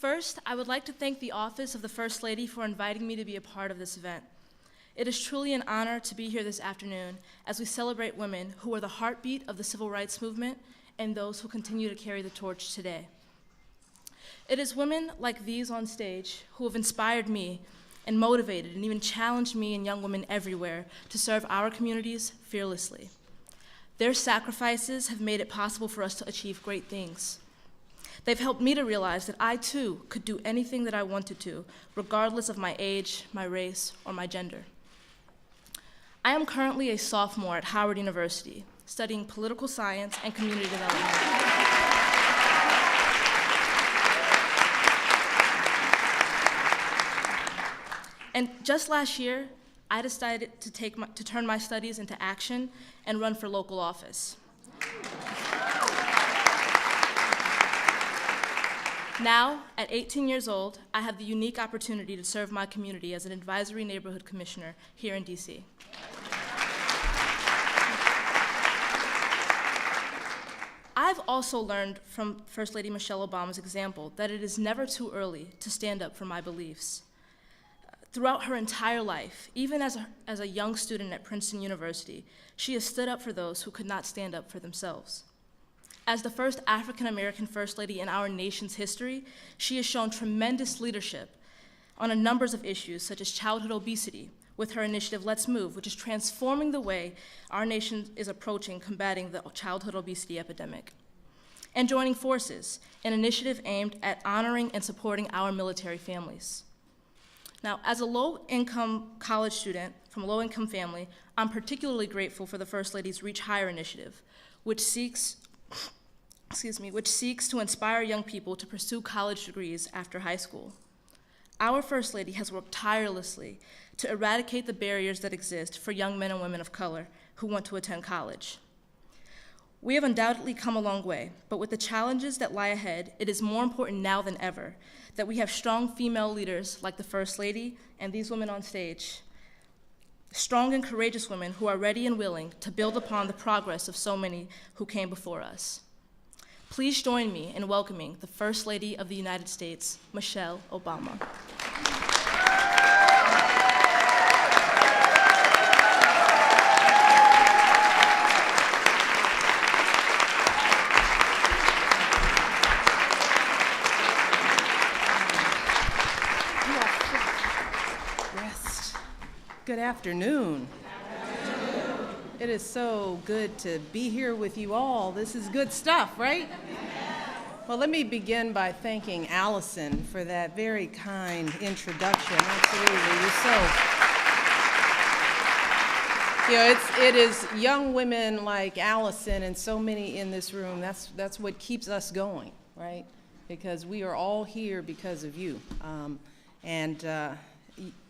First, I would like to thank the Office of the First Lady for inviting me to be a part of this event. It is truly an honor to be here this afternoon as we celebrate women who are the heartbeat of the civil rights movement and those who continue to carry the torch today. It is women like these on stage who have inspired me and motivated and even challenged me and young women everywhere to serve our communities fearlessly. Their sacrifices have made it possible for us to achieve great things. They've helped me to realize that I too could do anything that I wanted to, regardless of my age, my race, or my gender. I am currently a sophomore at Howard University, studying political science and community development. And just last year, I decided to turn my studies into action and run for local office. Now, at 18 years old, I have the unique opportunity to serve my community as an advisory neighborhood commissioner here in DC. I've also learned from First Lady Michelle Obama's example that it is never too early to stand up for my beliefs. Throughout her entire life, even as a young student at Princeton University, she has stood up for those who could not stand up for themselves. As the first African-American First Lady in our nation's history, she has shown tremendous leadership on a number of issues, such as childhood obesity, with her initiative, Let's Move, which is transforming the way our nation is approaching combating the childhood obesity epidemic. And Joining Forces, an initiative aimed at honoring and supporting our military families. Now, as a low-income college student from a low-income family, I'm particularly grateful for the First Lady's Reach Higher initiative, which seeks to inspire young people to pursue college degrees after high school. Our First Lady has worked tirelessly to eradicate the barriers that exist for young men and women of color who want to attend college. We have undoubtedly come a long way, but with the challenges that lie ahead, it is more important now than ever that we have strong female leaders like the First Lady and these women on stage, strong and courageous women who are ready and willing to build upon the progress of so many who came before us. Please join me in welcoming the First Lady of the United States, Michelle Obama. Good afternoon. It is so good to be here with you all. This is good stuff, right? Well, let me begin by thanking Allison for that very kind introduction. Absolutely, you're so. It is young women like Allison and so many in this room. That's what keeps us going, right? Because we are all here because of you.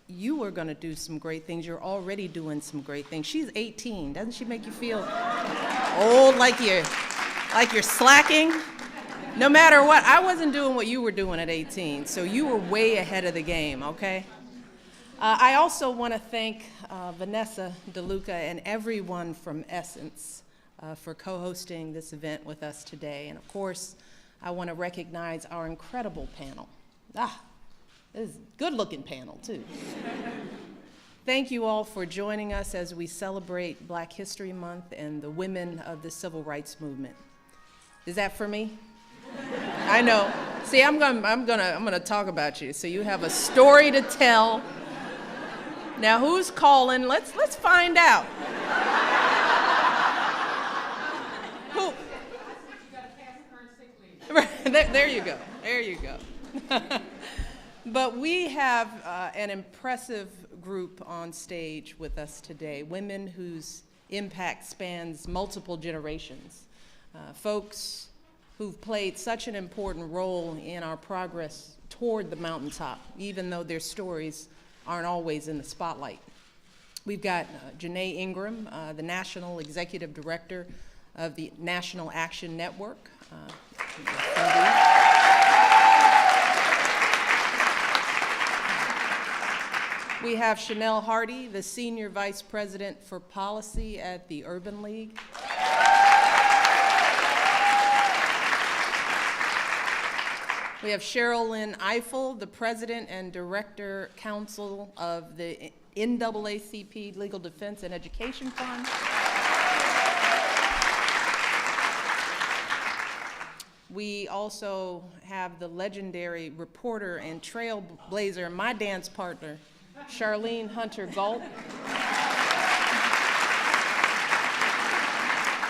You are going to do some great things. You're already doing some great things. She's 18. Doesn't she make you feel old, like you're slacking? No matter what, I wasn't doing what you were doing at 18, so you were way ahead of the game, okay? I also want to thank Vanessa DeLuca and everyone from Essence for co-hosting this event with us today. And of course, I want to recognize our incredible panel. This is a good-looking panel, too. Thank you all for joining us as we celebrate Black History Month and the women of the civil rights movement. Is that for me? I know. See, I'm gonna talk about you, so you have a story to tell. Now, who's calling? Let's find out. Who? Right, there you go. There you go. But we have an impressive group on stage with us today, women whose impact spans multiple generations, folks who've played such an important role in our progress toward the mountaintop, even though their stories aren't always in the spotlight. We've got Janae Ingram, the National Executive Director of the National Action Network. We have Chanel Hardy, the Senior Vice President for Policy at the Urban League. We have Cheryl Lynn Eiffel, the President and Director Counsel of the NAACP Legal Defense and Education Fund. We also have the legendary reporter and trailblazer, my dance partner, Charlene Hunter Galt.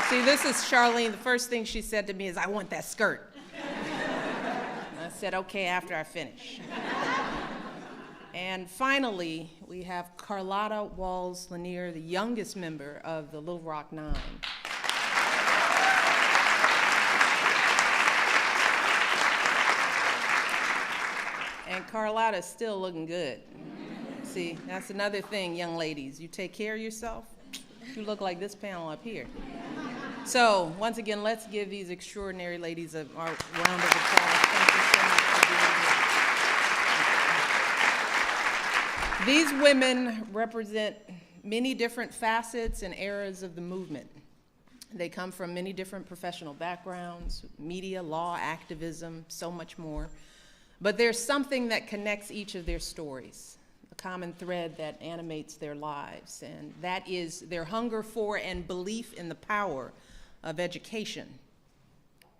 See, this is Charlene. The first thing she said to me is, "I want that skirt." I said, "Okay, after I finish." And finally, we have Carlotta Walls Lanier, the youngest member of the Little Rock Nine. And Carlotta's still looking good. See, that's another thing, young ladies. You take care of yourself, you look like this panel up here. So, once again, let's give these extraordinary ladies a round of applause. Thank you so much for being here. These women represent many different facets and eras of the movement. They come from many different professional backgrounds, media, law, activism, so much more. But there's something that connects each of their stories, a common thread that animates their lives, and that is their hunger for and belief in the power of education.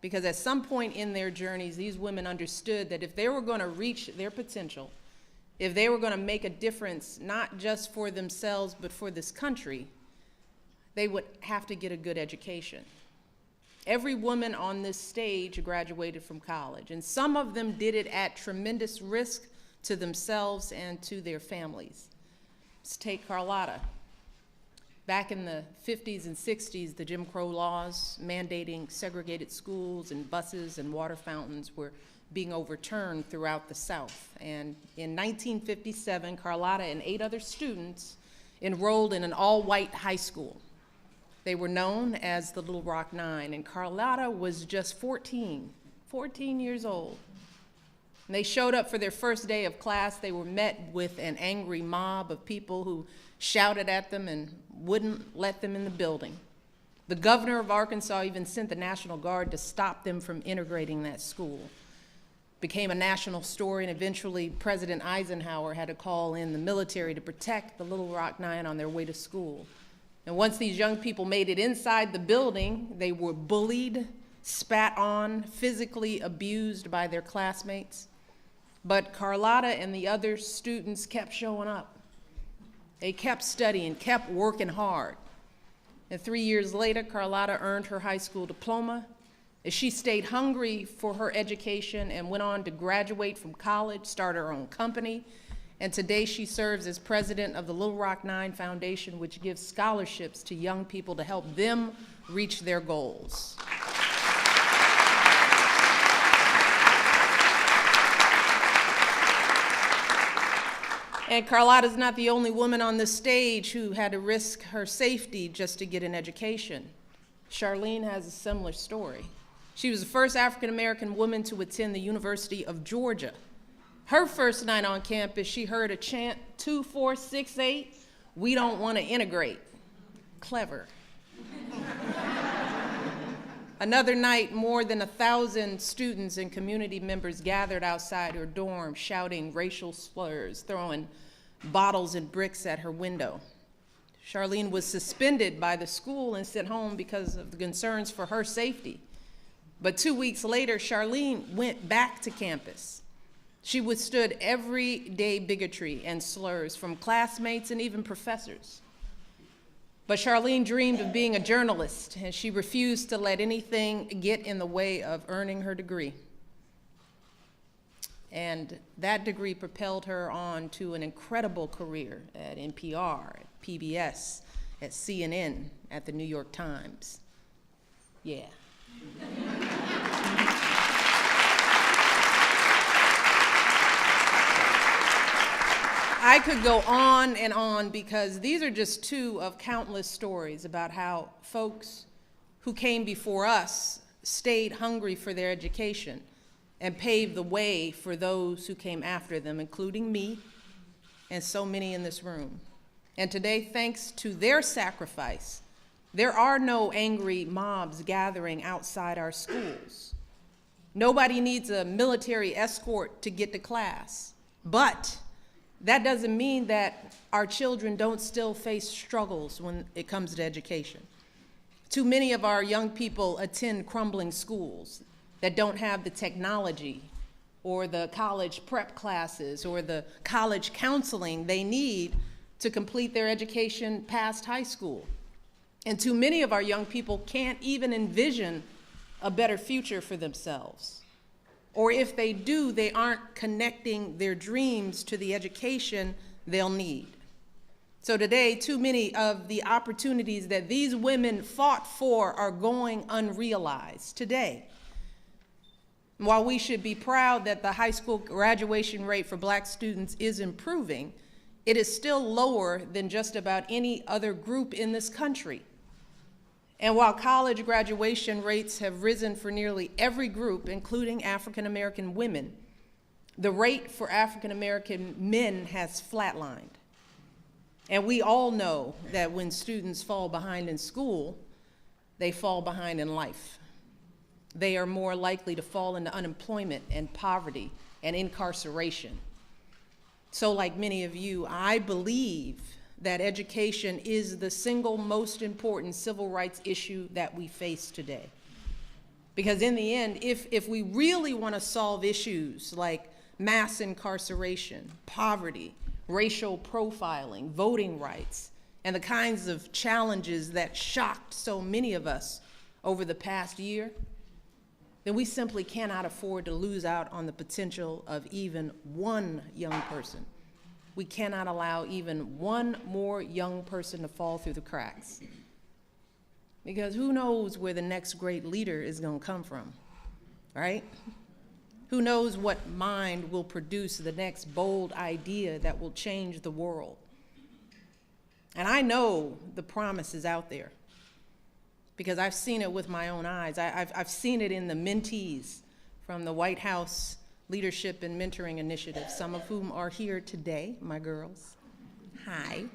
Because at some point in their journeys, these women understood that if they were going to reach their potential, if they were going to make a difference, not just for themselves, but for this country, they would have to get a good education. Every woman on this stage graduated from college, and some of them did it at tremendous risk to themselves and to their families. Let's take Carlotta. Back in the 50s and 60s, the Jim Crow laws mandating segregated schools and buses and water fountains were being overturned throughout the South. And in 1957, Carlotta and 8 other students enrolled in an all-white high school. They were known as the Little Rock Nine, and Carlotta was just 14 years old. And they showed up for their first day of class. They were met with an angry mob of people who shouted at them and wouldn't let them in the building. The governor of Arkansas even sent the National Guard to stop them from integrating that school. It became a national story, and eventually President Eisenhower had to call in the military to protect the Little Rock Nine on their way to school. And once these young people made it inside the building, they were bullied, spat on, physically abused by their classmates. But Carlotta and the other students kept showing up. They kept studying, kept working hard. And 3 years later, Carlotta earned her high school diploma. As she stayed hungry for her education and went on to graduate from college, start her own company. And today she serves as president of the Little Rock Nine Foundation, which gives scholarships to young people to help them reach their goals. And Carlotta's not the only woman on this stage who had to risk her safety just to get an education. Charlene has a similar story. She was the first African-American woman to attend the University of Georgia. Her first night on campus, she heard a chant, 2468, "We don't want to integrate." Clever. Another night, more than 1,000 students and community members gathered outside her dorm, shouting racial slurs, throwing bottles and bricks at her window. Charlene was suspended by the school and sent home because of the concerns for her safety. But 2 weeks later, Charlene went back to campus. She withstood everyday bigotry and slurs from classmates and even professors. But Charlene dreamed of being a journalist, and she refused to let anything get in the way of earning her degree. And that degree propelled her on to an incredible career at NPR, at PBS, at CNN, at the New York Times. Yeah. I could go on and on because these are just 2 of countless stories about how folks who came before us stayed hungry for their education and paved the way for those who came after them, including me and so many in this room. And today, thanks to their sacrifice, there are no angry mobs gathering outside our schools. Nobody needs a military escort to get to class. But that doesn't mean that our children don't still face struggles when it comes to education. Too many of our young people attend crumbling schools that don't have the technology or the college prep classes or the college counseling they need to complete their education past high school. And too many of our young people can't even envision a better future for themselves. Or if they do, they aren't connecting their dreams to the education they'll need. So today, too many of the opportunities that these women fought for are going unrealized today. While we should be proud that the high school graduation rate for Black students is improving, it is still lower than just about any other group in this country. And while college graduation rates have risen for nearly every group, including African American women, the rate for African American men has flatlined. And we all know that when students fall behind in school, they fall behind in life. They are more likely to fall into unemployment and poverty and incarceration. So like many of you, I believe that education is the single most important civil rights issue that we face today. Because in the end, if we really want to solve issues like mass incarceration, poverty, racial profiling, voting rights, and the kinds of challenges that shocked so many of us over the past year, then we simply cannot afford to lose out on the potential of even one young person. We cannot allow even one more young person to fall through the cracks. Because who knows where the next great leader is going to come from, right? Who knows what mind will produce the next bold idea that will change the world? And I know the promise is out there because I've seen it with my own eyes. I've seen it in the mentees from the White House Leadership and Mentoring Initiative, some of whom are here today, my girls. Hi.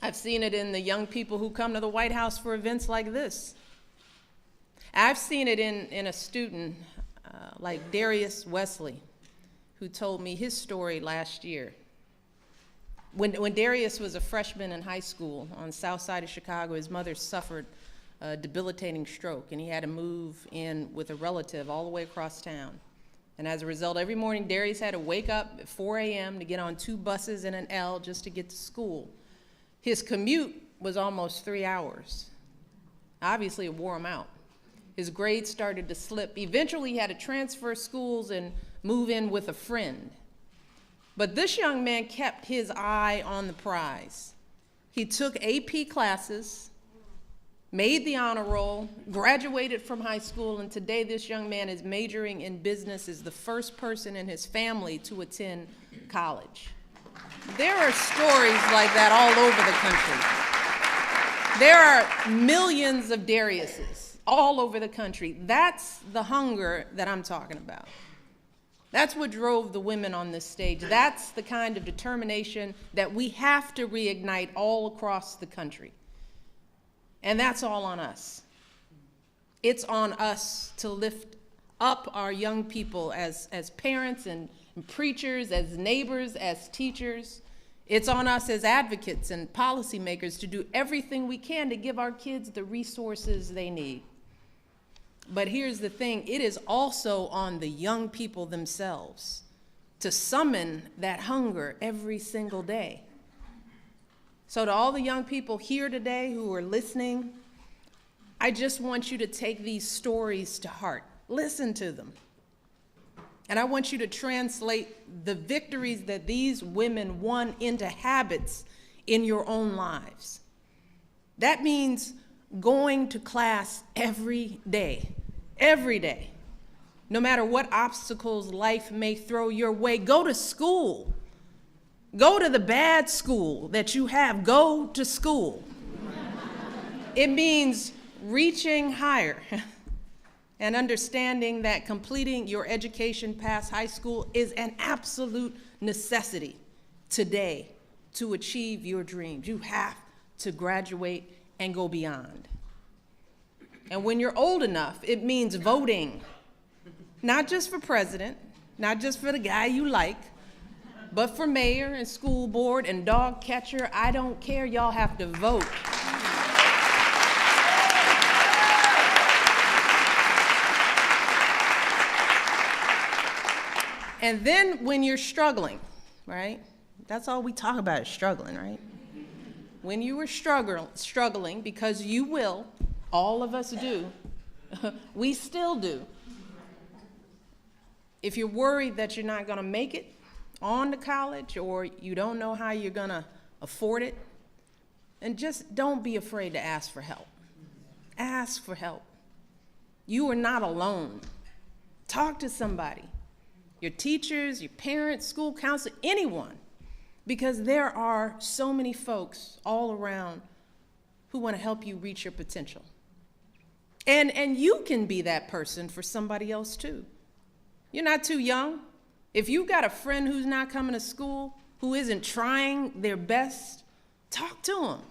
I've seen it in the young people who come to the White House for events like this. I've seen it in a student like Darius Wesley, who told me his story last year. When Darius was a freshman in high school on the south side of Chicago, his mother suffered a debilitating stroke, and he had to move in with a relative all the way across town. And as a result, every morning Darius had to wake up at 4 a.m. to get on 2 buses and an L just to get to school. His commute was almost 3 hours. Obviously, it wore him out. His grades started to slip. Eventually, he had to transfer schools and move in with a friend. But this young man kept his eye on the prize. He took AP classes, made the honor roll, graduated from high school, and today this young man is majoring in business as the first person in his family to attend college. There are stories like that all over the country. There are millions of Dariuses all over the country. That's the hunger that I'm talking about. That's what drove the women on this stage. That's the kind of determination that we have to reignite all across the country. And that's all on us. It's on us to lift up our young people as parents and preachers, as neighbors, as teachers. It's on us as advocates and policymakers to do everything we can to give our kids the resources they need. But here's the thing, it is also on the young people themselves to summon that hunger every single day. So to all the young people here today who are listening, I just want you to take these stories to heart. Listen to them. And I want you to translate the victories that these women won into habits in your own lives. That means going to class every day. Every day. No matter what obstacles life may throw your way, go to school. Go to the bad school that you have. Go to school. It means reaching higher and understanding that completing your education past high school is an absolute necessity today to achieve your dreams. You have to graduate and go beyond. And when you're old enough, it means voting, not just for president, not just for the guy you like, but for mayor and school board and dog catcher. I don't care, y'all have to vote. And then when you're struggling, right? That's all we talk about is struggling, right? When you were struggling, because you will, all of us do, we still do. If you're worried that you're not gonna make it on to college, or you don't know how you're gonna afford it, and just don't be afraid to ask for help. Ask for help. You are not alone. Talk to somebody. Your teachers, your parents, school counselor, anyone, because there are so many folks all around who want to help you reach your potential. And you can be that person for somebody else too. You're not too young. If you've got a friend who's not coming to school, who isn't trying their best, talk to them.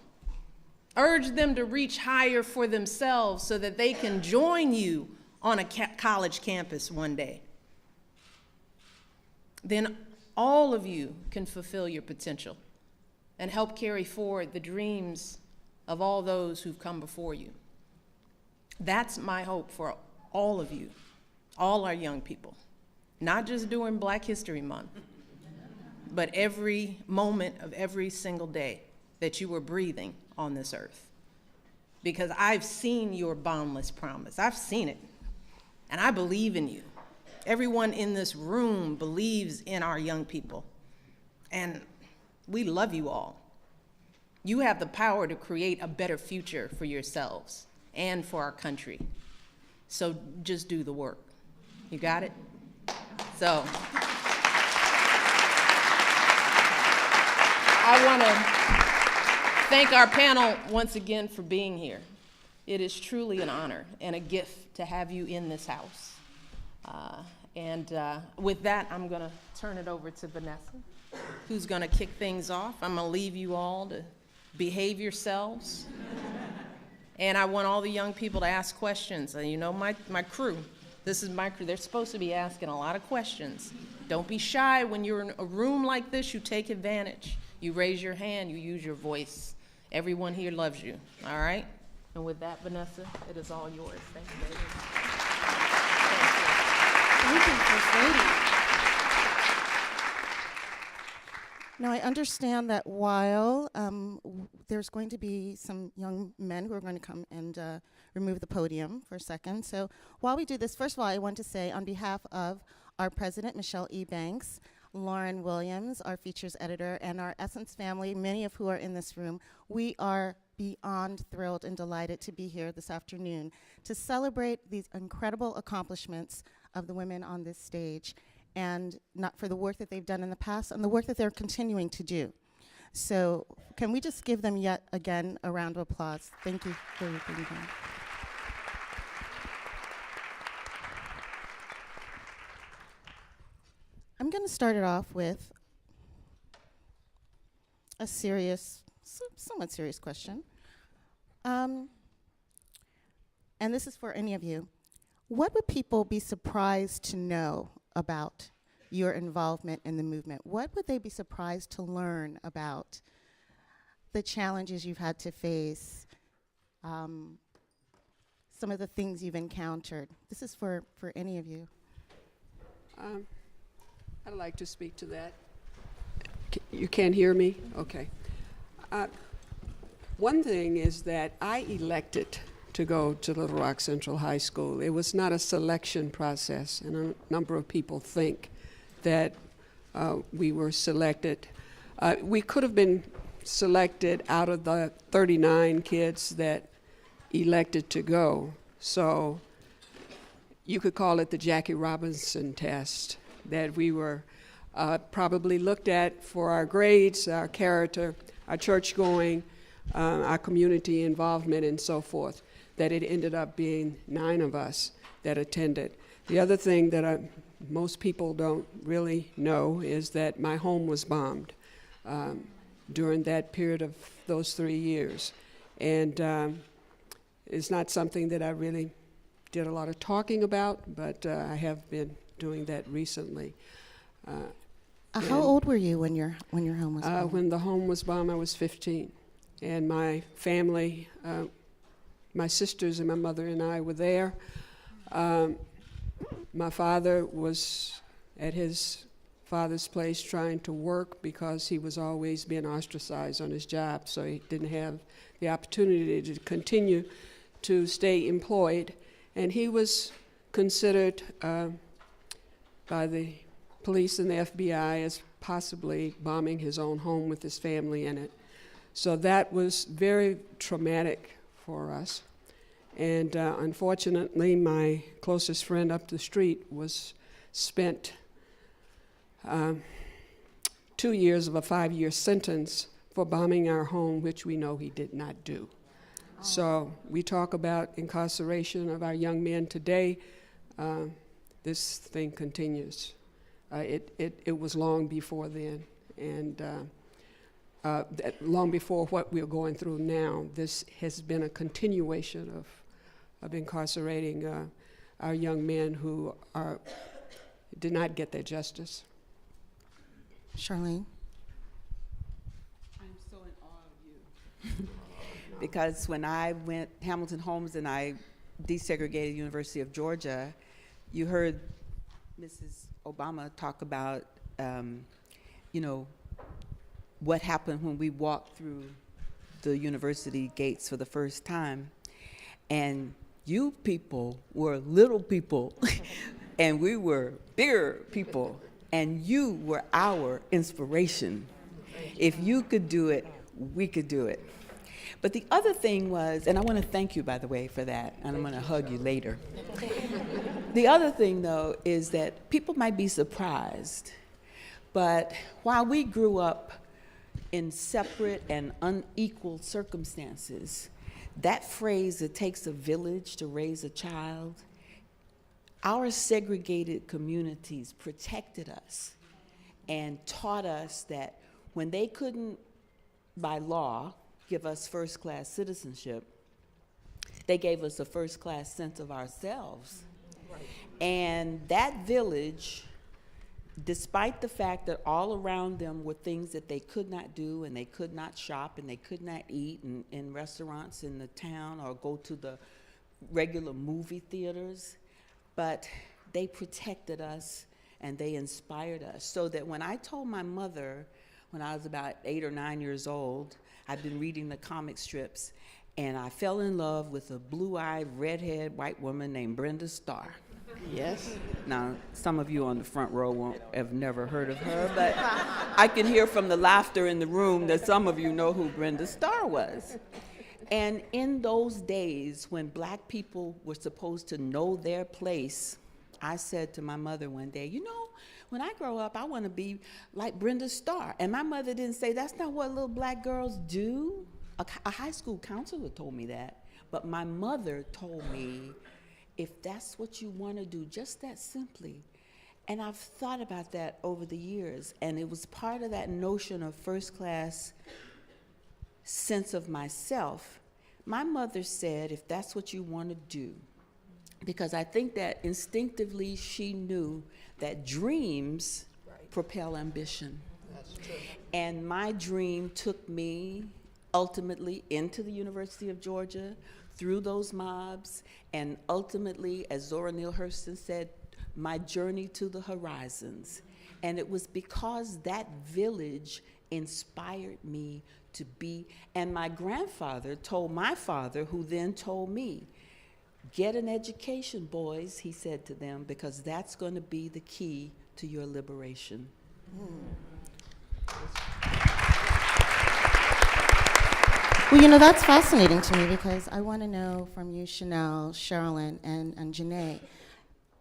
Urge them to reach higher for themselves so that they can join you on a college campus one day. Then all of you can fulfill your potential and help carry forward the dreams of all those who've come before you. That's my hope for all of you, all our young people, not just during Black History Month, but every moment of every single day that you were breathing on this earth. Because I've seen your boundless promise. I've seen it, and I believe in you. Everyone in this room believes in our young people, and we love you all. You have the power to create a better future for yourselves and for our country. So just do the work. You got it? So I want to thank our panel once again for being here. It is truly an honor and a gift to have you in this house. With that, I'm going to turn it over to Vanessa, who's going to kick things off. I'm going to leave you all to behave yourselves. And I want all the young people to ask questions. You know, my crew, this is my crew. They're supposed to be asking a lot of questions. Don't be shy. When you're in a room like this, you take advantage. You raise your hand. You use your voice. Everyone here loves you, all right? And with that, Vanessa, it is all yours. Thank you, ladies. Thank you, First Lady. Now, I understand that while there's going to be some young men who are going to come and remove the podium for a second. So while we do this, first of all, I want to say on behalf of our president, Michelle E. Banks, Lauren Williams, our features editor, and our Essence family, many of who are in this room, we are beyond thrilled and delighted to be here this afternoon to celebrate these incredible accomplishments of the women on this stage, and not for the work that they've done in the past and the work that they're continuing to do. So can we just give them yet again a round of applause? Thank you for being here. I'm going to start it off with a serious, somewhat serious question. And this is for any of you. What would people be surprised to know about your involvement in the movement? What would they be surprised to learn about the challenges you've had to face, some of the things you've encountered? This is for any of you. I'd like to speak to that. You can't hear me? Okay. One thing is that I elected to go to Little Rock Central High School. It was not a selection process, and a number of people think that we were selected. We could have been selected out of the 39 kids that elected to go. So you could call it the Jackie Robinson test, that we were probably looked at for our grades, our character, our church going, our community involvement, and so forth, that it ended up being 9 of us that attended. The other thing that most people don't really know is that my home was bombed. during that period of those 3 years. And it's not something that I really did a lot of talking about, but I have been doing that recently. How old were you when your home was bombed? When the home was bombed, I was 15. And my family, my sisters and my mother and I were there. My father was at his father's place trying to work because he was always being ostracized on his job, so he didn't have the opportunity to continue to stay employed. And he was considered by the police and the FBI as possibly bombing his own home with his family in it. So that was very traumatic for us. And unfortunately, my closest friend up the street was spent 2 years of a 5-year sentence for bombing our home, which we know he did not do. So we talk about incarceration of our young men today. This thing continues. It was long before then, and long before what we're going through now. This has been a continuation of incarcerating our young men who did not get their justice. Charlene? I'm so in awe of you. Because when I went Hamilton Holmes and I desegregated University of Georgia, you heard Mrs. Obama talk about, what happened when we walked through the university gates for the first time. And you people were little people, and we were bigger people, and you were our inspiration. If you could do it, we could do it. But the other thing was, and I want to thank you, by the way, for that, and I'm going to hug you later. The other thing, though, is that people might be surprised, but while we grew up in separate and unequal circumstances, that phrase, it takes a village to raise a child, our segregated communities protected us and taught us that when they couldn't, by law, give us first-class citizenship, they gave us a first-class sense of ourselves. Right. And that village, despite the fact that all around them were things that they could not do, and they could not shop, and they could not eat in restaurants in the town or go to the regular movie theaters, but they protected us and they inspired us. So that when I told my mother, when I was about 8 or 9 years old, I'd been reading the comic strips, and I fell in love with a blue-eyed, redhead white woman named Brenda Starr. Yes. Now, some of you on the front row won't have never heard of her, but I can hear from the laughter in the room that some of you know who Brenda Starr was. And in those days, when black people were supposed to know their place, I said to my mother one day, when I grow up, I want to be like Brenda Starr. And my mother didn't say, that's not what little black girls do. A high school counselor told me that. But my mother told me, if that's what you want to do, just that simply. And I've thought about that over the years. And it was part of that notion of first-class sense of myself. My mother said, if that's what you want to do, because I think that instinctively she knew that dreams propel ambition. That's true. And my dream took me ultimately into the University of Georgia, through those mobs, and ultimately, as Zora Neale Hurston said, my journey to the horizons. And it was because that village inspired me to be, and my grandfather told my father, who then told me, get an education, boys, he said to them, because that's going to be the key to your liberation. Well, that's fascinating to me, because I want to know from you, Chanel, Sherilyn, and Janae,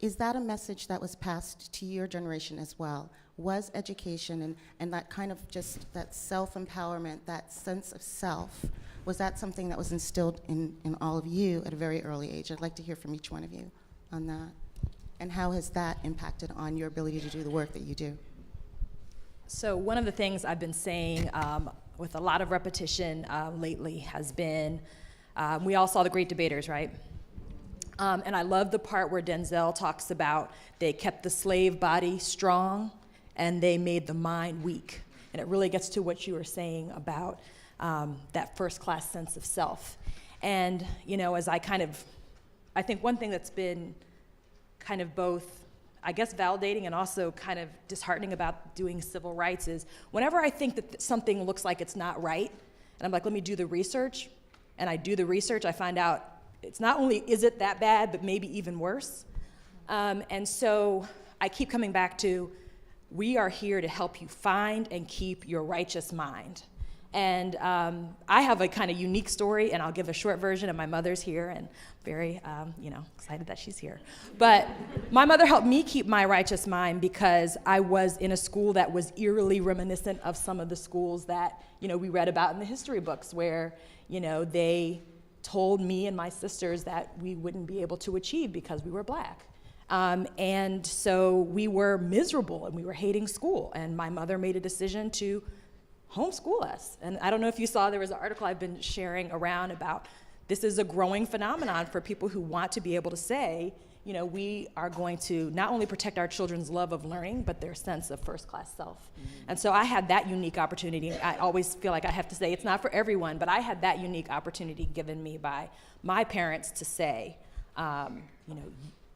is that a message that was passed to your generation as well? Was education and that kind of just that self-empowerment, that sense of self, was that something that was instilled in all of you at a very early age? I'd like to hear from each one of you on that. And how has that impacted on your ability to do the work that you do? So one of the things I've been saying with a lot of repetition lately has been, we all saw The Great Debaters, right? And I love the part where Denzel talks about they kept the slave body strong and they made the mind weak. And it really gets to what you were saying about that first-class sense of self. And, as I think one thing that's been kind of both, I guess, validating and also kind of disheartening about doing civil rights is whenever I think that something looks like it's not right, and I'm like, let me do the research, and I do the research, I find out it's not only is it that bad, but maybe even worse. And so I keep coming back to, we are here to help you find and keep your righteous mind. And I have a kind of unique story, and I'll give a short version, and my mother's here, and very, excited that she's here. But my mother helped me keep my righteous mind because I was in a school that was eerily reminiscent of some of the schools that, we read about in the history books where, they told me and my sisters that we wouldn't be able to achieve because we were Black. And so we were miserable, and we were hating school, and my mother made a decision to homeschool us. And I don't know if you saw, there was an article I've been sharing around about this is a growing phenomenon for people who want to be able to say, we are going to not only protect our children's love of learning, but their sense of first-class self. Mm-hmm. And so I had that unique opportunity. I always feel like I have to say it's not for everyone, but I had that unique opportunity given me by my parents to say,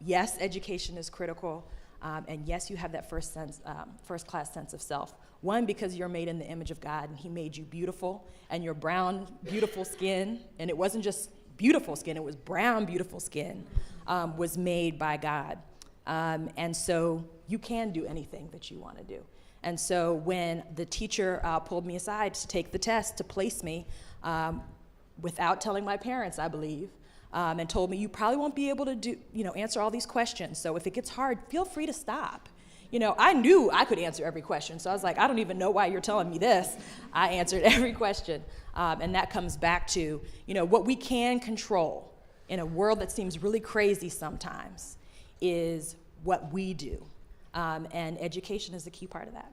yes, education is critical, and yes, you have that first-class sense of self. One, because you're made in the image of God, and He made you beautiful, and your brown, beautiful skin, and it wasn't just beautiful skin, it was brown, beautiful skin, was made by God. And so you can do anything that you want to do. And so when the teacher pulled me aside to take the test to place me, without telling my parents, I believe, and told me, you probably won't be able to answer all these questions. So if it gets hard, feel free to stop. I knew I could answer every question. So I was like, I don't even know why you're telling me this. I answered every question. And that comes back to, what we can control in a world that seems really crazy sometimes is what we do. And education is a key part of that.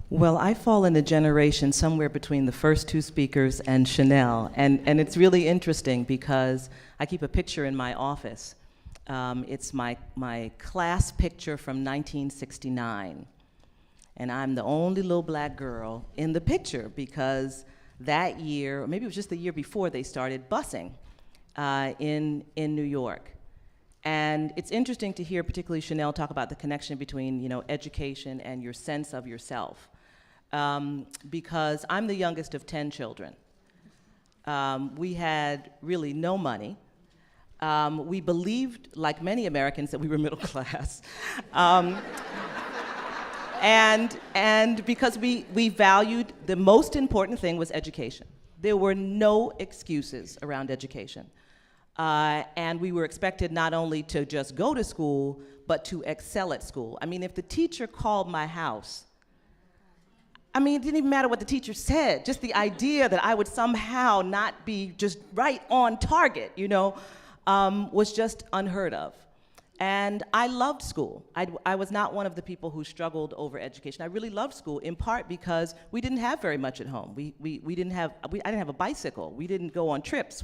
Well, I fall in a generation somewhere between the first two speakers and Chanel, and it's really interesting because I keep a picture in my office. It's my class picture from 1969, and I'm the only little Black girl in the picture because that year, or maybe it was just the year before, they started busing in New York. And it's interesting to hear particularly Chanel talk about the connection between education and your sense of yourself. Because I'm the youngest of 10 children. We had really no money. We believed, like many Americans, that we were middle class. And because we valued, the most important thing was education. There were no excuses around education. And we were expected not only to just go to school, but to excel at school. I mean, if the teacher called my house, it didn't even matter what the teacher said, just the idea that I would somehow not be just right on target, was just unheard of. And I loved school. I was not one of the people who struggled over education. I really loved school, in part because we didn't have very much at home. I didn't have a bicycle. We didn't go on trips.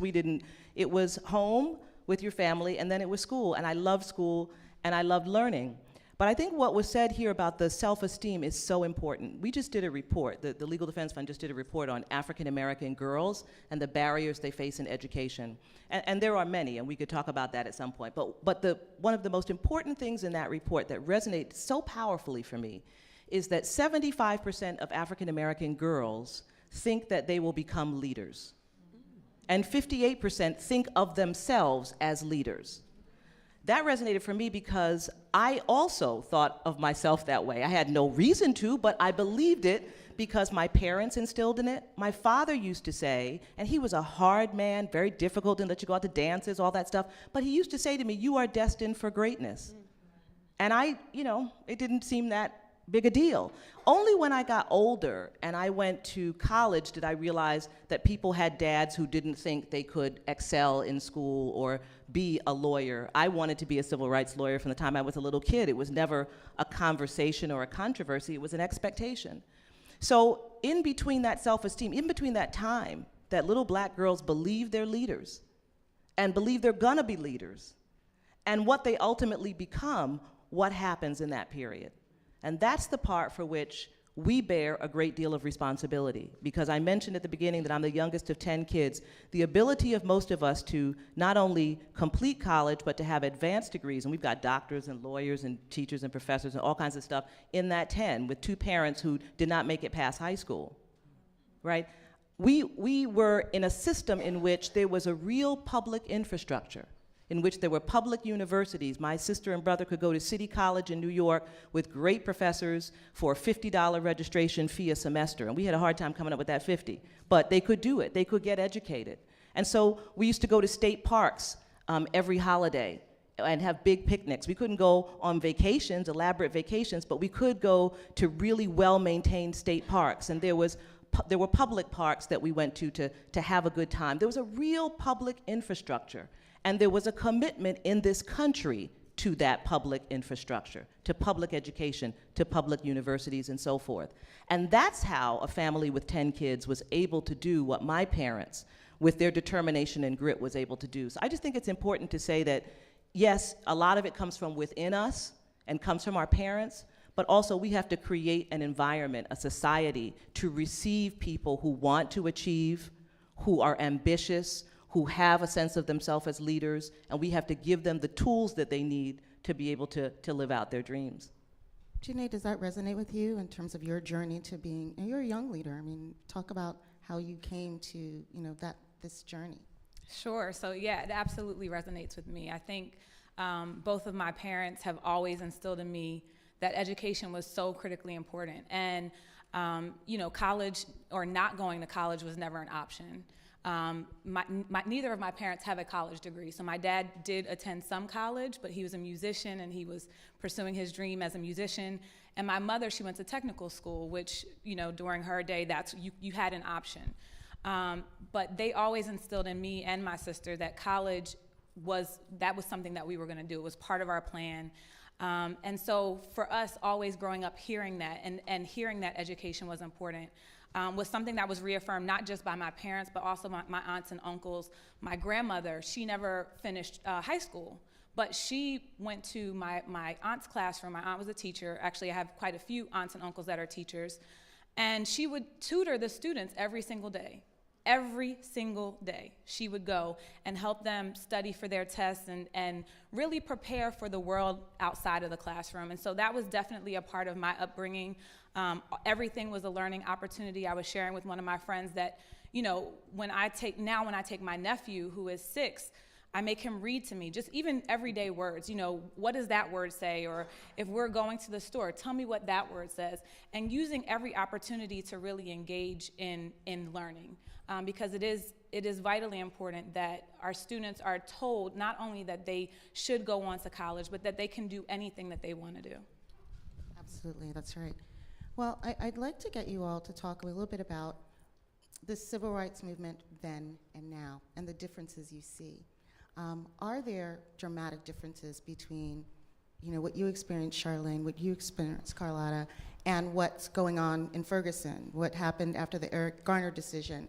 It was home with your family, and then it was school. And I loved school, and I loved learning. But I think what was said here about the self-esteem is so important. We just did a report, the Legal Defense Fund just did a report on African American girls and the barriers they face in education. And there are many, and we could talk about that at some point. But one of the most important things in that report that resonates so powerfully for me is that 75% of African American girls think that they will become leaders. And 58% think of themselves as leaders. That resonated for me because I also thought of myself that way. I had no reason to, but I believed it because my parents instilled in it. My father used to say, and he was a hard man, very difficult, didn't let you go out to dances, all that stuff, but he used to say to me, you are destined for greatness. And it didn't seem that big a deal. Only when I got older and I went to college did I realize that people had dads who didn't think they could excel in school or be a lawyer. I wanted to be a civil rights lawyer from the time I was a little kid. It was never a conversation or a controversy, it was an expectation. So in between that self-esteem, in between that time that little black girls believe they're leaders and believe they're gonna be leaders, and what they ultimately become, what happens in that period? And that's the part for which we bear a great deal of responsibility, because I mentioned at the beginning that I'm the youngest of 10 kids. The ability of most of us to not only complete college, but to have advanced degrees, and we've got doctors and lawyers and teachers and professors and all kinds of stuff in that 10, with 2 parents who did not make it past high school, right? We were in a system in which there was a real public infrastructure, in which there were public universities. My sister and brother could go to City College in New York with great professors for a $50 registration fee a semester, and we had a hard time coming up with that 50, but they could do it, they could get educated. And so we used to go to state parks every holiday and have big picnics. We couldn't go on vacations, elaborate vacations, but we could go to really well-maintained state parks, and there were public parks that we went to have a good time. There was a real public infrastructure. And there was a commitment in this country to that public infrastructure, to public education, to public universities, and so forth. And that's how a family with 10 kids was able to do what my parents, with their determination and grit, was able to do. So I just think it's important to say that, yes, a lot of it comes from within us and comes from our parents, but also we have to create an environment, a society, to receive people who want to achieve, who are ambitious, who have a sense of themselves as leaders, and we have to give them the tools that they need to be able to live out their dreams. Janae, does that resonate with you in terms of your journey to being, and you're a young leader, I mean, talk about how you came to, this journey. Sure, so yeah, it absolutely resonates with me. I think both of my parents have always instilled in me that education was so critically important. And, college or not going to college was never an option. Neither of my parents have a college degree. So my dad did attend some college, but he was a musician and he was pursuing his dream as a musician. And my mother, she went to technical school, which, during her day, you had an option. But they always instilled in me and my sister that college was something that we were gonna do. It was part of our plan. And so for us, always growing up hearing that and hearing that education was important, was something that was reaffirmed not just by my parents, but also my aunts and uncles. My grandmother, she never finished high school, but she went to my aunt's classroom. My aunt was a teacher. Actually, I have quite a few aunts and uncles that are teachers. And she would tutor the students every single day. Every single day, she would go and help them study for their tests and really prepare for the world outside of the classroom. And so that was definitely a part of my upbringing. Everything was a learning opportunity. I was sharing with one of my friends that, when I take my nephew, who is 6, I make him read to me, just even everyday words. What does that word say? Or if we're going to the store, tell me what that word says. And using every opportunity to really engage in learning. Because it is vitally important that our students are told not only that they should go on to college, but that they can do anything that they want to do. Absolutely, that's right. Well, I'd like to get you all to talk a little bit about the civil rights movement then and now, and the differences you see. Are there dramatic differences between, what you experienced, Charlene, what you experienced, Carlotta, and what's going on in Ferguson, what happened after the Eric Garner decision?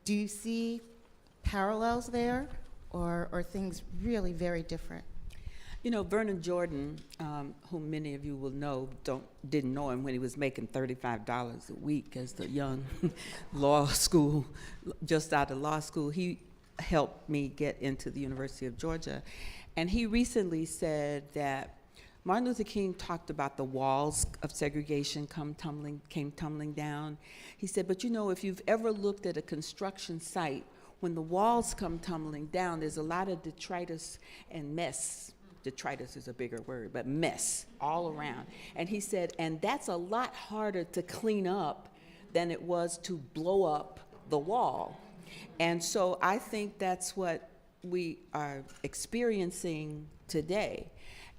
Do you see parallels there, or things really very different? Vernon Jordan, whom many of you will know, didn't know him when he was making $35 a week as the young just out of law school. He helped me get into the University of Georgia. And he recently said that Martin Luther King talked about the walls of segregation came tumbling down. He said, but if you've ever looked at a construction site, when the walls come tumbling down, there's a lot of detritus and mess. Detritus is a bigger word, but mess all around. And he said, and that's a lot harder to clean up than it was to blow up the wall. And so I think that's what we are experiencing today.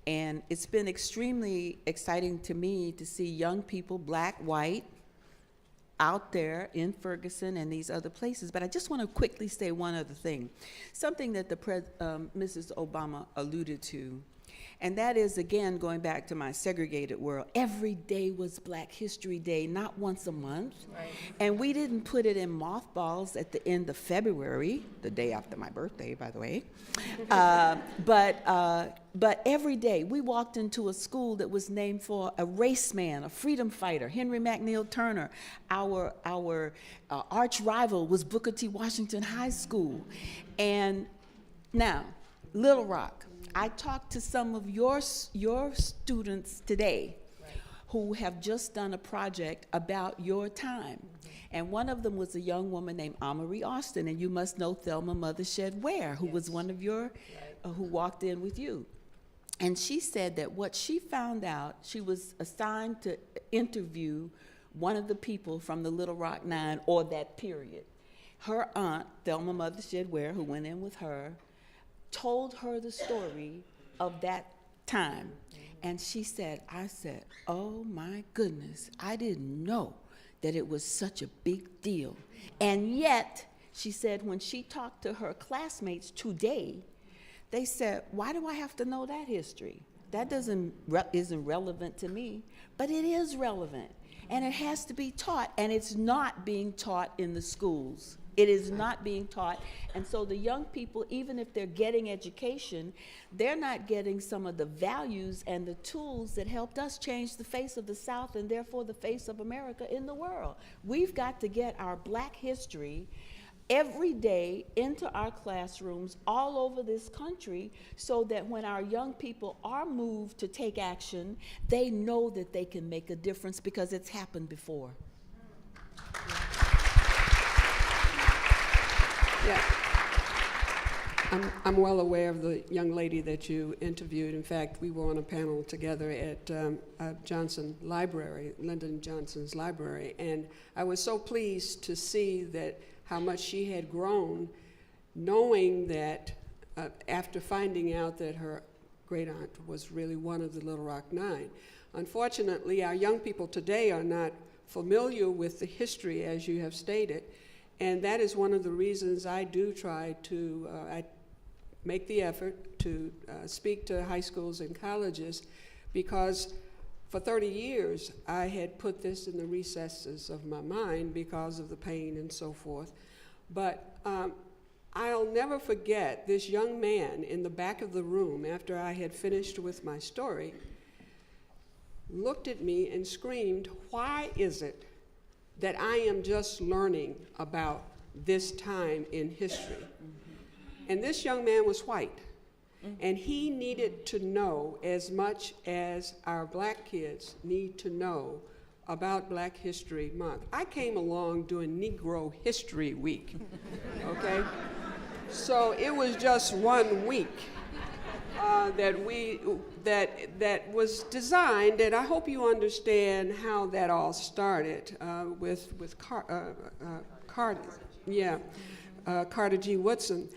And it's been extremely exciting to me to see young people, black, white, out there in Ferguson and these other places. But I just want to quickly say one other thing. Something that Mrs. Obama alluded to And that is, again, going back to my segregated world. Every day was Black History Day, not once a month. Right. And we didn't put it in mothballs at the end of February, the day after my birthday, by the way. But every day, we walked into a school that was named for a race man, a freedom fighter, Henry McNeil Turner. Our arch rival was Booker T. Washington High School. And now, Little Rock. I talked to some of your students today who have just done a project about your time. And one of them was a young woman named Amory Austin, and you must know Thelma Mothershed Ware, who was one of your, who walked in with you. And she said that what she found out, she was assigned to interview one of the people from the Little Rock Nine or that period. Her aunt, Thelma Mothershed Ware, who went in with her, told her the story of that time. And she said, I said, oh my goodness, I didn't know that it was such a big deal. And yet, she said, when she talked to her classmates today, they said, why do I have to know that history? That isn't relevant to me, but it is relevant. And it has to be taught, and it's not being taught in the schools. It is not being taught. And so the young people, even if they're getting education, they're not getting some of the values and the tools that helped us change the face of the South and therefore the face of America in the world. We've got to get our Black history every day into our classrooms all over this country so that when our young people are moved to take action, they know that they can make a difference because it's happened before. Yeah. I'm well aware of the young lady that you interviewed. In fact, we were on a panel together at Johnson Library, Lyndon Johnson's library, and I was so pleased to see that how much she had grown, knowing that after finding out that her great aunt was really one of the Little Rock Nine. Unfortunately, our young people today are not familiar with the history, as you have stated. And that is one of the reasons I do try to I make the effort to speak to high schools and colleges, because for 30 years I had put this in the recesses of my mind because of the pain and so forth. But I'll never forget this young man in the back of the room after I had finished with my story looked at me and screamed, "Why is it that I am just learning about this time in history?" And this young man was white, and he needed to know as much as our Black kids need to know about Black History Month. I came along during Negro History Week, okay? So it was just 1 week that was designed, and I hope you understand how that all started with Carter G. Woodson,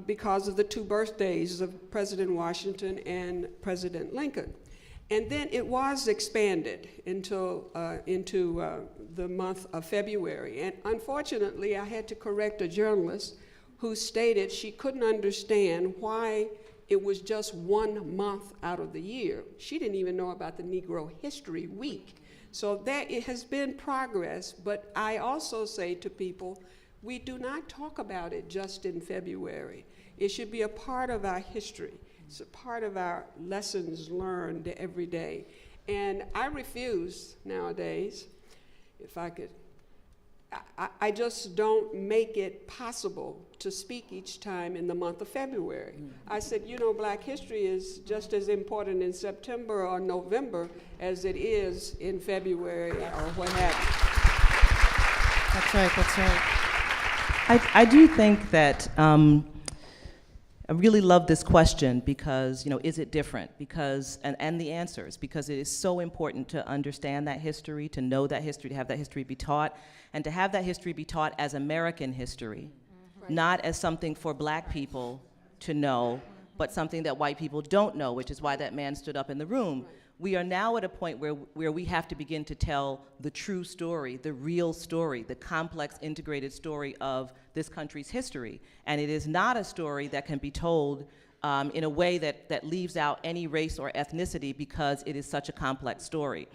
because of the 2 birthdays of President Washington and President Lincoln. And then it was expanded into the month of February. And unfortunately, I had to correct a journalist who stated she couldn't understand why it was just 1 month out of the year. She didn't even know about the Negro History Week. So it has been progress, but I also say to people, we do not talk about it just in February. It should be a part of our history. It's a part of our lessons learned every day. And I refuse nowadays, if I could, I just don't make it possible to speak each time in the month of February. I said, you know, Black history is just as important in September or November as it is in February or what have you. That's right, that's right. I do think that I really love this question because, you know, is it different? Because, and the answers, because it is so important to understand that history, to know that history, to have that history be taught, and to have that history be taught as American history, not as something for Black people to know, but something that white people don't know, which is why that man stood up in the room. We are now at a point where we have to begin to tell the true story, the real story, the complex, integrated story of this country's history. And it is not a story that can be told in a way that leaves out any race or ethnicity because it is such a complex story.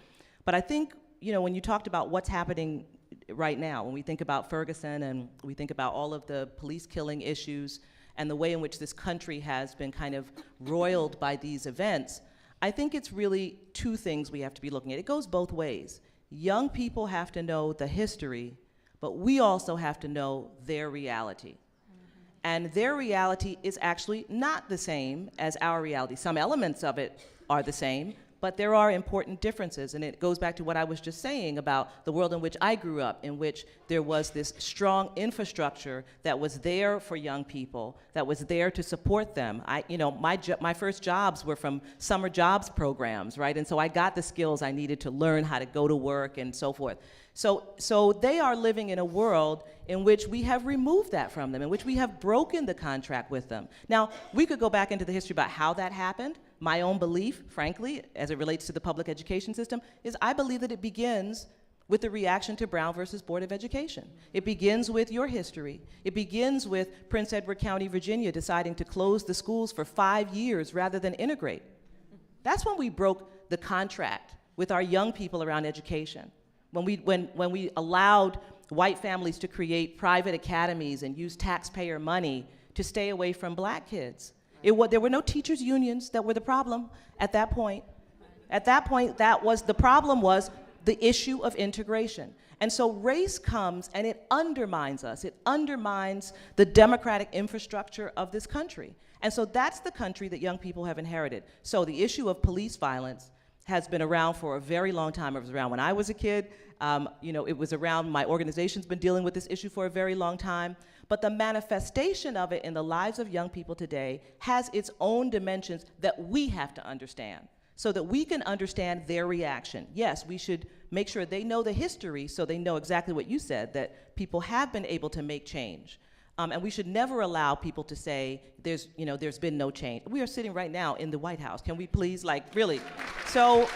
But I think, when you talked about what's happening right now, when we think about Ferguson and we think about all of the police killing issues and the way in which this country has been kind of roiled by these events, I think it's really two things we have to be looking at. It goes both ways. Young people have to know the history, but we also have to know their reality. And their reality is actually not the same as our reality. Some elements of it are the same, but there are important differences. And it goes back to what I was just saying about the world in which I grew up, in which there was this strong infrastructure that was there for young people, that was there to support them. My first jobs were from summer jobs programs, right? And so I got the skills I needed to learn how to go to work and so forth. So they are living in a world in which we have removed that from them, in which we have broken the contract with them. Now, we could go back into the history about how that happened. My own belief, frankly, as it relates to the public education system, is I believe that it begins with the reaction to Brown versus Board of Education. It begins with your history. It begins with Prince Edward County, Virginia, deciding to close the schools for 5 years rather than integrate. That's when we broke the contract with our young people around education. When we allowed white families to create private academies and use taxpayer money to stay away from black kids. There were no teachers' unions that were the problem at that point. At that point, the problem was the issue of integration. And so race comes and it undermines us. It undermines the democratic infrastructure of this country. And so that's the country that young people have inherited. So the issue of police violence has been around for a very long time. It was around when I was a kid. It was around, my organization's been dealing with this issue for a very long time. But the manifestation of it in the lives of young people today has its own dimensions that we have to understand so that we can understand their reaction. Yes, we should make sure they know the history so they know exactly what you said, that people have been able to make change. And we should never allow people to say, there's been no change. We are sitting right now in the White House. Can we please, really? So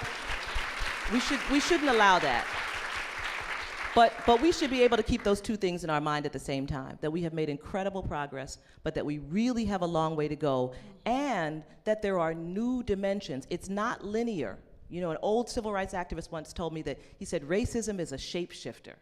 we shouldn't allow that. But we should be able to keep those two things in our mind at the same time, that we have made incredible progress, but that we really have a long way to go, and that there are new dimensions. It's not linear. An old civil rights activist once told me that, he said, racism is a shapeshifter.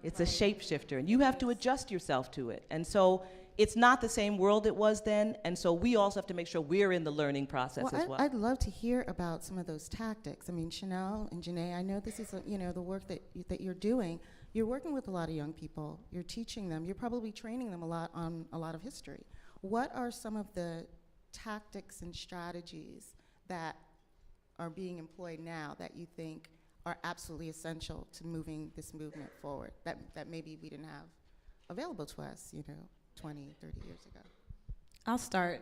It's a shapeshifter, and you have to adjust yourself to it. And so it's not the same world it was then, and so we also have to make sure we're in the learning process as well. I'd love to hear about some of those tactics. I mean, Chanel and Janae, I know this is the work that you're doing. You're working with a lot of young people. You're teaching them. You're probably training them a lot on a lot of history. What are some of the tactics and strategies that are being employed now that you think are absolutely essential to moving this movement forward that maybe we didn't have available to us, 20, 30 years ago? I'll start.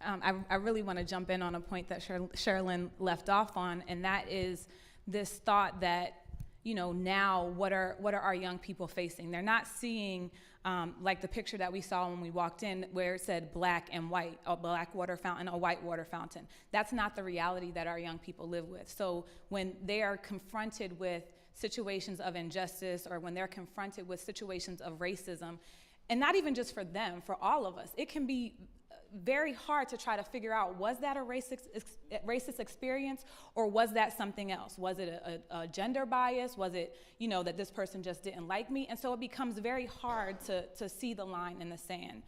I really want to jump in on a point that Sherilyn left off on, and that is this thought that, now what are our young people facing? They're not seeing like the picture that we saw when we walked in where it said black and white, a black water fountain, a white water fountain. That's not the reality that our young people live with. So when they are confronted with situations of injustice, or when they're confronted with situations of racism, and not even just for them, for all of us, it can be very hard to try to figure out, was that a racist experience, or was that something else? Was it a gender bias? Was it, that this person just didn't like me? And so it becomes very hard to see the line in the sand.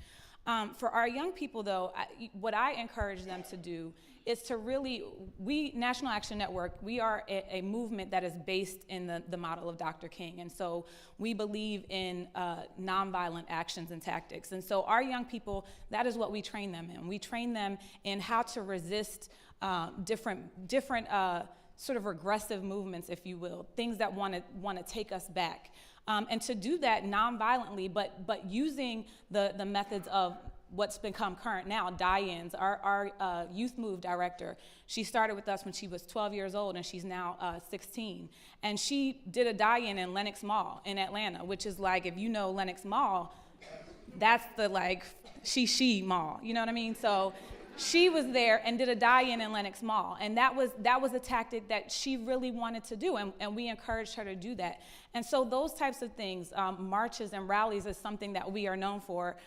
For our young people, though, what I encourage them to do is to really, National Action Network, we are a movement that is based in the model of Dr. King. And so we believe in nonviolent actions and tactics. And so our young people, that is what we train them in. We train them in how to resist different sort of regressive movements, if you will, things that want to take us back. And to do that nonviolently, but using the methods of what's become current now, die-ins. Our youth move director, she started with us when she was 12 years old, and she's now 16. And she did a die-in in Lenox Mall in Atlanta, which is like, if you know Lenox Mall, that's the she mall, you know what I mean? So she was there and did a die-in Lenox Mall. And that was a tactic that she really wanted to do, and we encouraged her to do that. And so those types of things, marches and rallies is something that we are known for.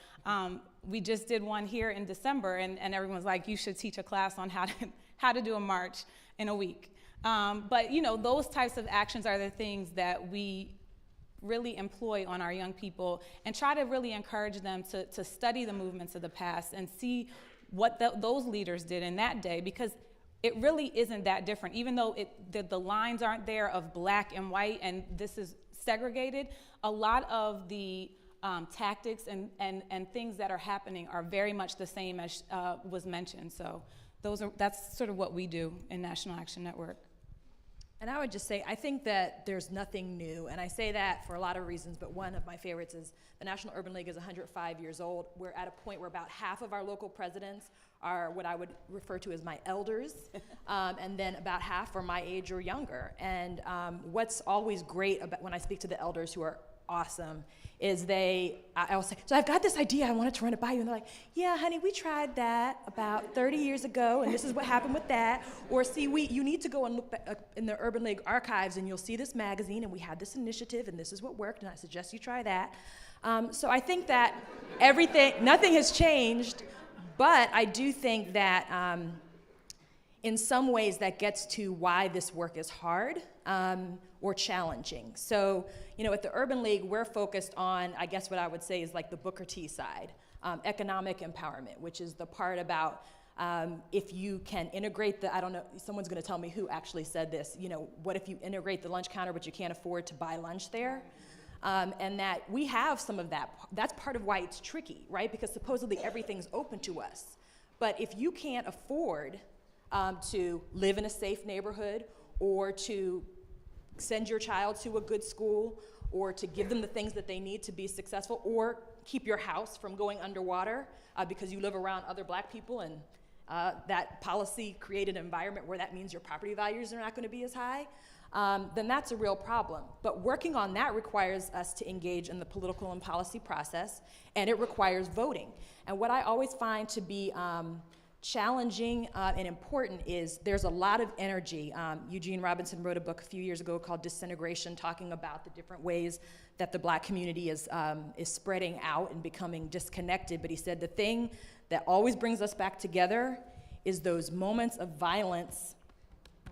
We just did one here in December, and everyone's like, you should teach a class on how to do a march in a week. But those types of actions are the things that we really employ on our young people and try to really encourage them to study the movements of the past and see what those leaders did in that day, because it really isn't that different. Even though the lines aren't there of black and white and this is segregated, a lot of the tactics and things that are happening are very much the same as was mentioned. So that's sort of what we do in National Action Network. And I would just say, I think that there's nothing new, and I say that for a lot of reasons, but one of my favorites is the National Urban League is 105 years old. We're at a point where about half of our local presidents are what I would refer to as my elders, and then about half are my age or younger. And what's always great about when I speak to the elders who are awesome is I'll say, so I've got this idea, I wanted to run it by you. And they're like, yeah, honey, we tried that about 30 years ago, and this is what happened with that. Or see, you need to go and look back in the Urban League archives, and you'll see this magazine, and we had this initiative, and this is what worked, and I suggest you try that. So I think that nothing has changed, but I do think that in some ways that gets to why this work is hard or challenging. So, at the Urban League, we're focused on, I guess what I would say is like the Booker T side, economic empowerment, which is the part about if you can integrate I don't know, someone's gonna tell me who actually said this, what if you integrate the lunch counter but you can't afford to buy lunch there? And that we have some of that. That's part of why it's tricky, right? Because supposedly everything's open to us. But if you can't afford to live in a safe neighborhood or to send your child to a good school or to give them the things that they need to be successful or keep your house from going underwater because you live around other black people and that policy created an environment where that means your property values are not going to be as high, then that's a real problem. But working on that requires us to engage in the political and policy process, and it requires voting. And what I always find to be challenging and important is there's a lot of energy. Eugene Robinson wrote a book a few years ago called Disintegration, talking about the different ways that the black community is spreading out and becoming disconnected. But he said the thing that always brings us back together is those moments of violence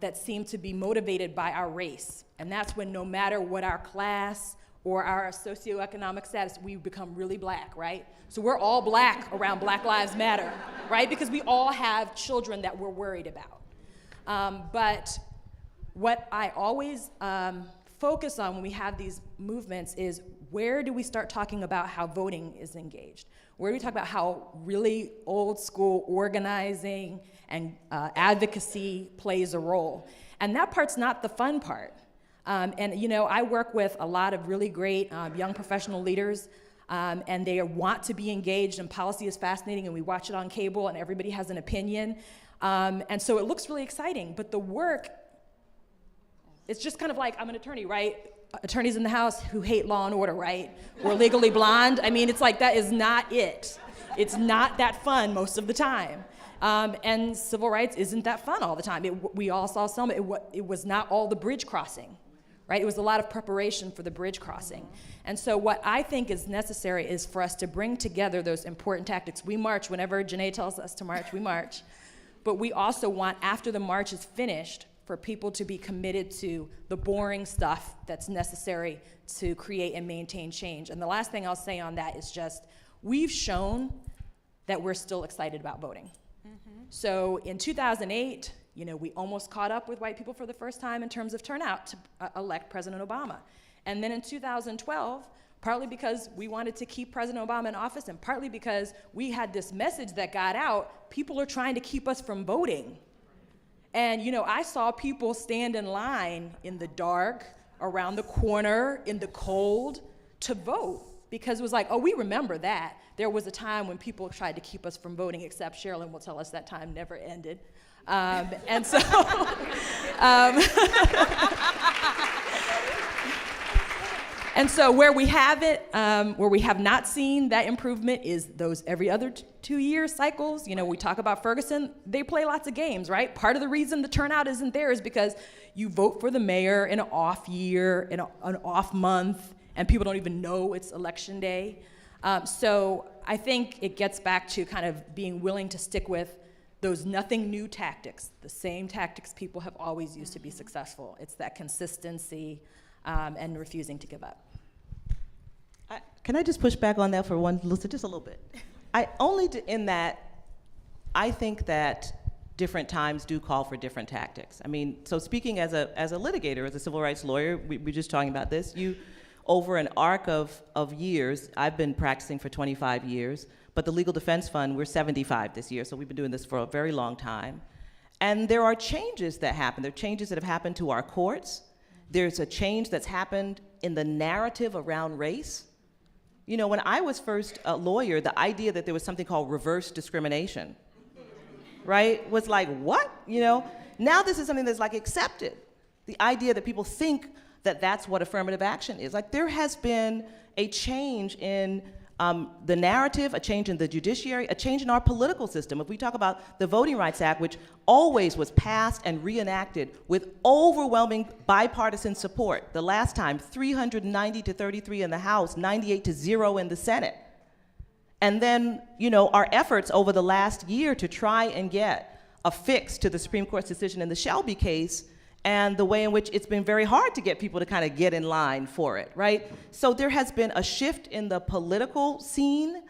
that seem to be motivated by our race. And that's when no matter what our class or our socioeconomic status, we become really black, right? So we're all black around Black Lives Matter, right? Because we all have children that we're worried about. But what I always focus on when we have these movements is where do we start talking about how voting is engaged? Where do we talk about how really old school organizing and advocacy plays a role? And that part's not the fun part. And I work with a lot of really great young professional leaders, and they want to be engaged, and policy is fascinating, and we watch it on cable, and everybody has an opinion. And so it looks really exciting, but the work, it's just kind of like, I'm an attorney, right? Attorneys in the house who hate Law and Order, right? Or Legally Blonde. I mean, it's like, that is not it. It's not that fun most of the time. And civil rights isn't that fun all the time. We all saw some, it was not all the bridge crossing, right? It was a lot of preparation for the bridge crossing. And so what I think is necessary is for us to bring together those important tactics. We march whenever Janae tells us to march, we march. But we also want, after the march is finished, for people to be committed to the boring stuff that's necessary to create and maintain change. And the last thing I'll say on that is just, we've shown that we're still excited about voting. Mm-hmm. So in 2008, we almost caught up with white people for the first time in terms of turnout to elect President Obama. And then in 2012, partly because we wanted to keep President Obama in office and partly because we had this message that got out, people are trying to keep us from voting. And I saw people stand in line in the dark, around the corner, in the cold, to vote. Because it was like, oh, we remember that. There was a time when people tried to keep us from voting, except Sherilyn will tell us that time never ended. And so, And so where we have it, where we have not seen that improvement is those every other 2-year cycles. You know, we talk about Ferguson, they play lots of games, right? Part of the reason the turnout isn't there is because you vote for the mayor in an off year, in an off month, and people don't even know it's election day. So I think it gets back to kind of being willing to stick with those nothing new tactics, the same tactics people have always used to be successful. It's that consistency and refusing to give up. Can I just push back on that for just a little bit? In that, I think that different times do call for different tactics. I mean, so speaking as a litigator, as a civil rights lawyer, we're just talking about this, over an arc of years, I've been practicing for 25 years, but the Legal Defense Fund, we're 75 this year, so we've been doing this for a very long time. And there are changes that happen. There are changes that have happened to our courts. There's a change that's happened in the narrative around race. You know, when I was first a lawyer, the idea that there was something called reverse discrimination, right, was like, what? You know, now this is something that's like accepted. The idea that people think that that's what affirmative action is. Like, there has been a change in the narrative, a change in the judiciary, a change in our political system. If we talk about the Voting Rights Act, which always was passed and reenacted with overwhelming bipartisan support. The last time, 390 to 33 in the House, 98 to 0 in the Senate. And then, you know, our efforts over the last year to try and get a fix to the Supreme Court's decision in the Shelby case, and the way in which it's been very hard to get people to kind of get in line for it, right? So there has been a shift in the political scene,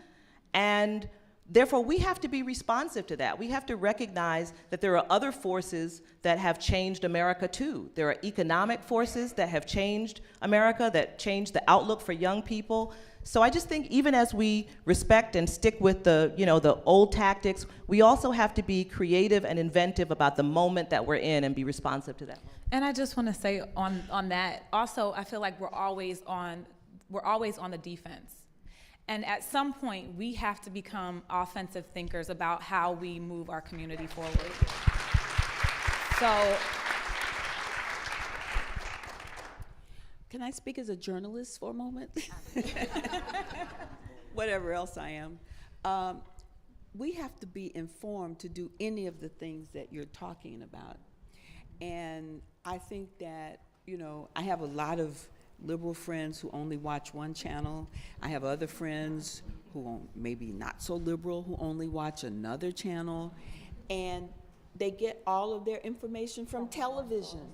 and therefore we have to be responsive to that. We have to recognize that there are other forces that have changed America too. There are economic forces that have changed America, that changed the outlook for young people. So I just think even as we respect and stick with the old tactics, we also have to be creative and inventive about the moment that we're in and be responsive to that. And I just want to say on that, also, I feel like we're always on the defense. And at some point, we have to become offensive thinkers about how we move our community forward. So, can I speak as a journalist for a moment? Whatever else I am. We have to be informed to do any of the things that you're talking about. And I think that, you know, I have a lot of liberal friends who only watch one channel. I have other friends who are maybe not so liberal who only watch another channel. And they get all of their information from television.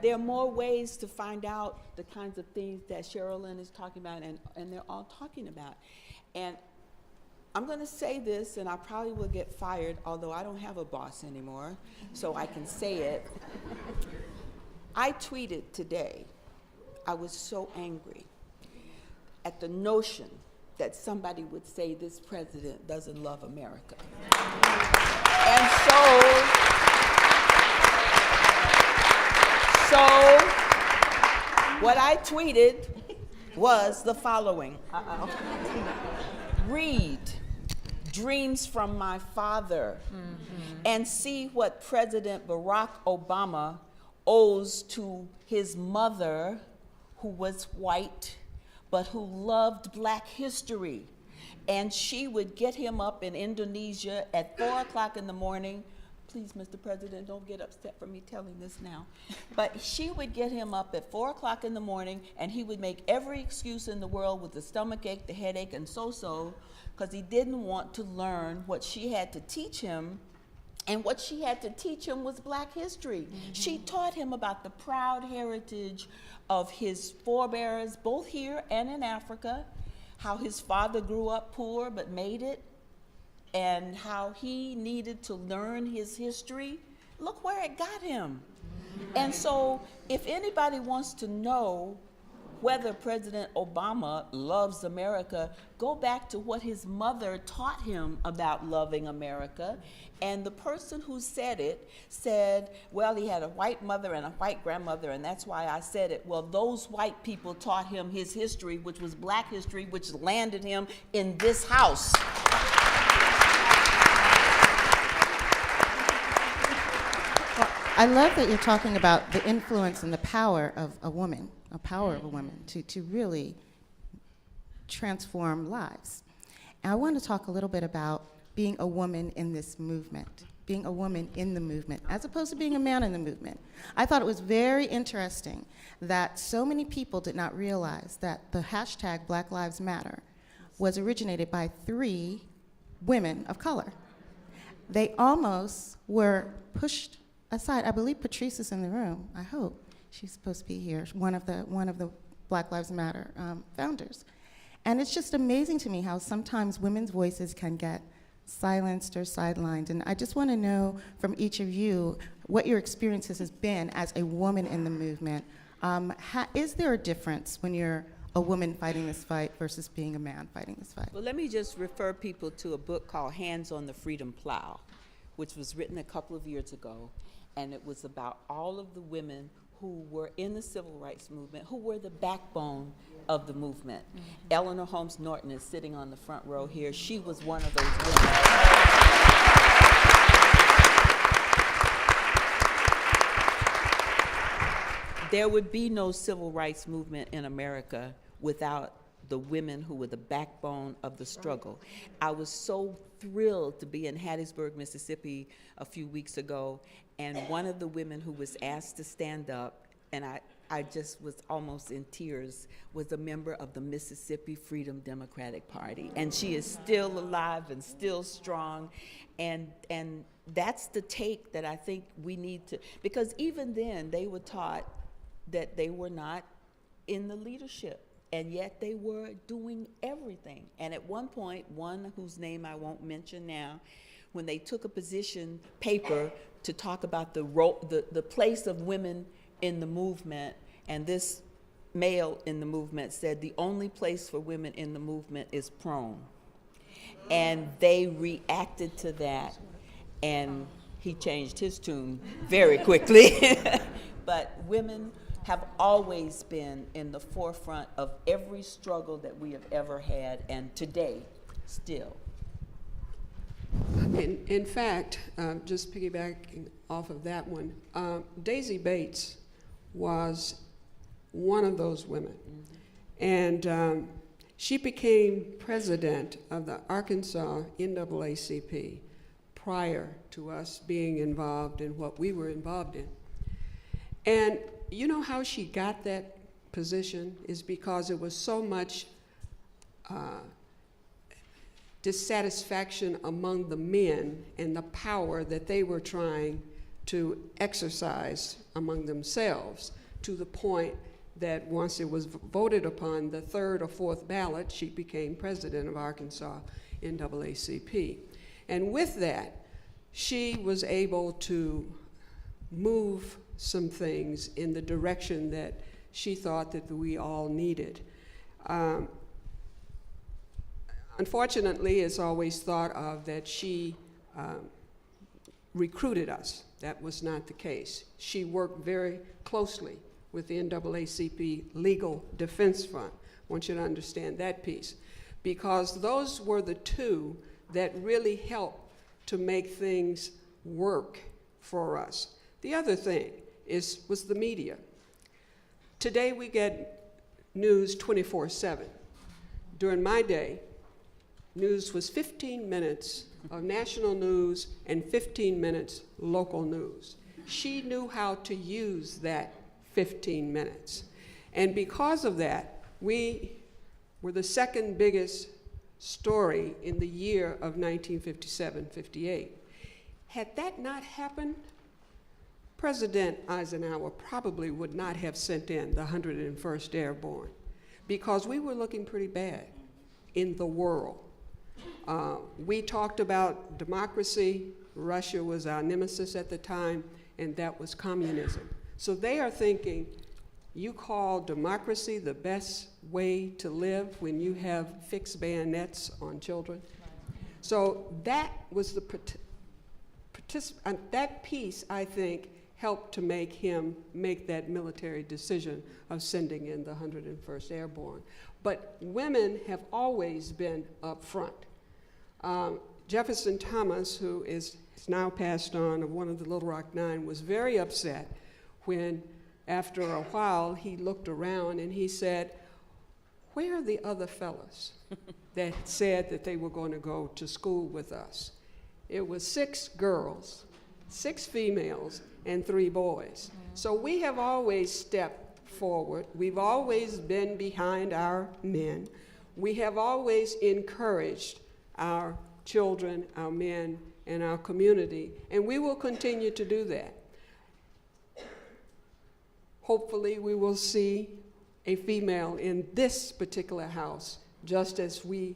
There are more ways to find out the kinds of things that Sherilyn is talking about, and they're all talking about. And I'm going to say this, and I probably will get fired, although I don't have a boss anymore, so I can say it. I tweeted today, I was so angry at the notion that somebody would say this president doesn't love America. And so what I tweeted was the following. Read Dreams from My Father and see what President Barack Obama owes to his mother, who was white, but who loved Black history. And she would get him up in Indonesia at 4 o'clock in the morning. Please, Mr. President, don't get upset for me telling this now. But she would get him up at 4 o'clock in the morning, and he would make every excuse in the world with the stomach ache, the headache, and so-so, because he didn't want to learn what she had to teach him. And what she had to teach him was Black history. She taught him about the proud heritage of his forebears, both here and in Africa, how his father grew up poor but made it, and how he needed to learn his history. Look where it got him. And so if anybody wants to know whether President Obama loves America, go back to what his mother taught him about loving America. And the person who said it said, well, he had a white mother and a white grandmother, and that's why I said it. Well, those white people taught him his history, which was Black history, which landed him in this house. I love that you're talking about the influence and the power of a woman, a power of a woman to really transform lives. And I want to talk a little bit about being a woman in this movement, being a woman in the movement, as opposed to being a man in the movement. I thought it was very interesting that so many people did not realize that the hashtag Black Lives Matter was originated by 3 women of color. They almost were pushed aside. I believe Patrice is in the room. I hope she's supposed to be here. One of the Black Lives Matter founders. And it's just amazing to me how sometimes women's voices can get silenced or sidelined. And I just want to know from each of you what your experiences has been as a woman in the movement. Is there a difference when you're a woman fighting this fight versus being a man fighting this fight? Well, let me just refer people to a book called Hands on the Freedom Plow, which was written a couple of years ago, and it was about all of the women who were in the civil rights movement, who were the backbone of the movement. Eleanor Holmes Norton is sitting on the front row here. She was one of those women. There would be no civil rights movement in America without the women who were the backbone of the struggle. I was so thrilled to be in Hattiesburg, Mississippi a few weeks ago, and one of the women who was asked to stand up, and I just was almost in tears, was a member of the Mississippi Freedom Democratic Party. And she is still alive and still strong. And that's the take that I think we need to, because even then they were taught that they were not in the leadership, and yet they were doing everything. And at one point, one whose name I won't mention now, when they took a position paper to talk about the place of women in the movement, and this male in the movement said the only place for women in the movement is prone. And they reacted to that, and he changed his tune very quickly. But women have always been in the forefront of every struggle that we have ever had, and today, still. In fact, just piggybacking off of that one, Daisy Bates was one of those women. And she became president of the Arkansas NAACP prior to us being involved in what we were involved in. And you know how she got that position is because it was so much dissatisfaction among the men and the power that they were trying to exercise among themselves, to the point that once it was voted upon the 3rd or 4th ballot, she became president of Arkansas NAACP. And with that, she was able to move some things in the direction that she thought that we all needed. Unfortunately, it's always thought of that she recruited us. That was not the case. She worked very closely with the NAACP Legal Defense Fund. I want you to understand that piece, because those were the two that really helped to make things work for us. The other thing was the media. Today we get news 24/7. During my day, news was 15 minutes of national news and 15 minutes local news. She knew how to use that 15 minutes. And because of that, we were the second biggest story in the year of 1957-58. Had that not happened, President Eisenhower probably would not have sent in the 101st Airborne, because we were looking pretty bad in the world. We talked about democracy. Russia was our nemesis at the time, and that was communism. So they are thinking, you call democracy the best way to live when you have fixed bayonets on children? So that was that piece, I think, helped to make him make that military decision of sending in the 101st Airborne. But women have always been up front. Jefferson Thomas, who is now passed on, of one of the Little Rock Nine, was very upset when after a while, he looked around and he said, "Where are the other fellas that said that they were going to go to school with us?" It was 6 girls, 6 females, and 3 boys. So we have always stepped forward. We've always been behind our men. We have always encouraged our children, our men, and our community, and we will continue to do that. Hopefully, we will see a female in this particular house, just as we